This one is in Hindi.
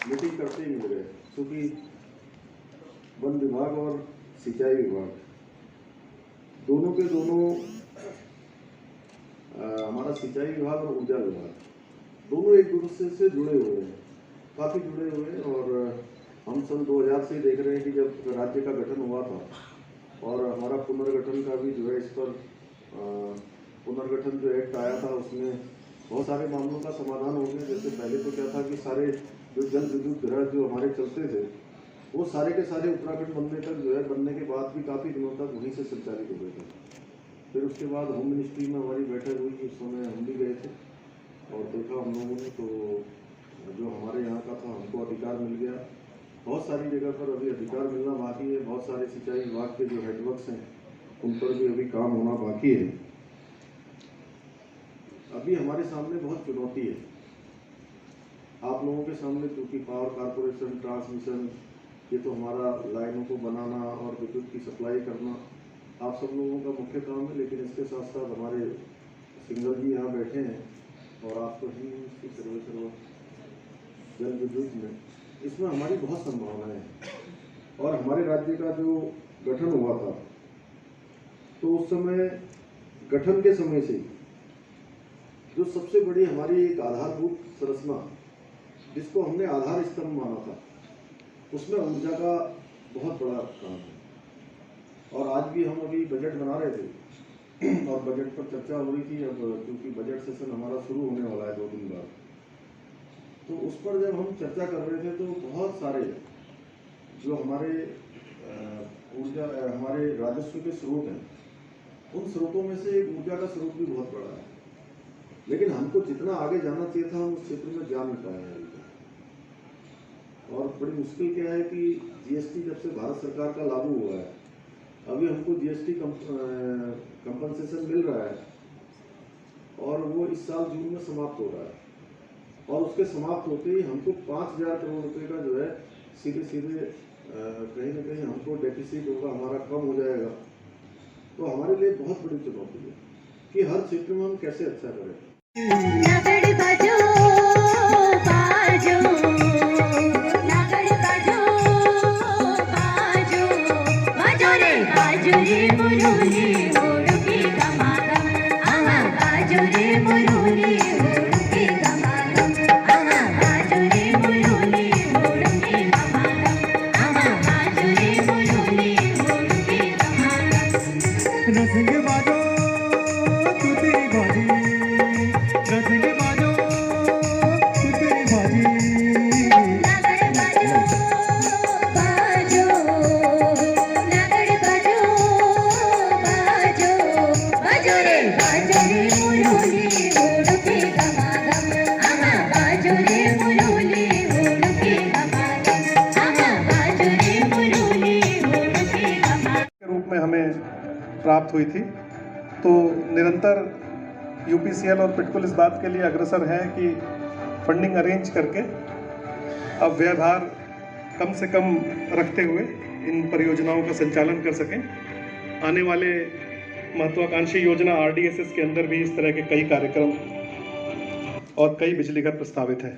मीटिंग करते ही मिल गए, क्योंकि वन विभाग और सिंचाई विभाग दोनों के दोनों, हमारा सिंचाई विभाग और ऊर्जा विभाग दोनों एक दूसरे से जुड़े हुए हैं, काफ़ी जुड़े हुए हैं। और हम सन 2000 से देख रहे हैं कि जब राज्य का गठन हुआ था और हमारा पुनर्गठन का भी जो है, इस पर पुनर्गठन जो एक्ट आया था, उसमें बहुत सारे मामलों का समाधान हो गया। जैसे पहले तो क्या था कि सारे जो जल विद्युत गृह जो हमारे चलते थे, वो सारे के सारे उत्तराखंड बनने तक जो है, बनने के बाद भी काफ़ी दिनों तक वहीं से संचालित हो गए थे। फिर उसके बाद होम मिनिस्ट्री में हमारी बैठक हुई, उस समय हम भी गए थे और देखा हम लोगों ने, तो जो हमारे यहाँ का था हमको अधिकार मिल गया। बहुत सारी जगह पर अभी अधिकार मिलना बाकी है। बहुत सारे सिंचाई विभाग के जो हेडवर्क्स हैं, उन पर भी अभी काम होना बाकी है। अभी हमारे सामने बहुत चुनौती है, आप लोगों के सामने, क्योंकि पावर कारपोरेशन, ट्रांसमिशन, ये तो हमारा लाइनों को बनाना और विद्युत की सप्लाई करना आप सब लोगों का मुख्य काम है। लेकिन इसके साथ साथ हमारे सिंगल जी यहाँ बैठे हैं और आप तो ही इसकी सर्वे जल विद्युत में, इसमें हमारी बहुत संभावनाएं हैं। और हमारे राज्य का जो गठन हुआ था, तो उस समय गठन के समय से जो सबसे बड़ी हमारी एक आधारभूत संरचना, जिसको हमने आधार स्तंभ माना था, उसमें ऊर्जा का बहुत बड़ा काम है। और आज भी हम अभी बजट बना रहे थे और बजट पर चर्चा हो रही थी। अब क्योंकि बजट सेशन हमारा शुरू होने वाला है 2 दिन बाद, तो उस पर जब हम चर्चा कर रहे थे, तो बहुत सारे जो हमारे ऊर्जा, हमारे राजस्व के स्रोत हैं, उन स्रोतों में से एक ऊर्जा का स्रोत भी बहुत बड़ा है। लेकिन हमको जितना आगे जाना चाहिए था, हम उस क्षेत्र में जा नहीं पाए हैं। और बड़ी मुश्किल क्या है कि जीएसटी जब से भारत सरकार का लागू हुआ है, अभी हमको जीएसटी कंपनसेशन मिल रहा है और वो इस साल जून में समाप्त हो रहा है। और उसके समाप्त होते ही हमको 5000 करोड़ रुपए का जो है, सीधे सीधे कहीं ना कहीं हमको डेफिसिट होगा, हमारा कम हो जाएगा। तो हमारे लिए बहुत बड़ी चुनौती है कि हर क्षेत्र में हम कैसे अच्छा करें। में हमें प्राप्त हुई थी। तो निरंतर यूपीसीएल और पिटकुल इस बात के लिए अग्रसर हैं कि फंडिंग अरेंज करके अब व्ययभार कम से कम रखते हुए इन परियोजनाओं का संचालन कर सकें। आने वाले महत्वाकांक्षी योजना आरडीएसएस के अंदर भी इस तरह के कई कार्यक्रम और कई बिजली घर प्रस्तावित हैं।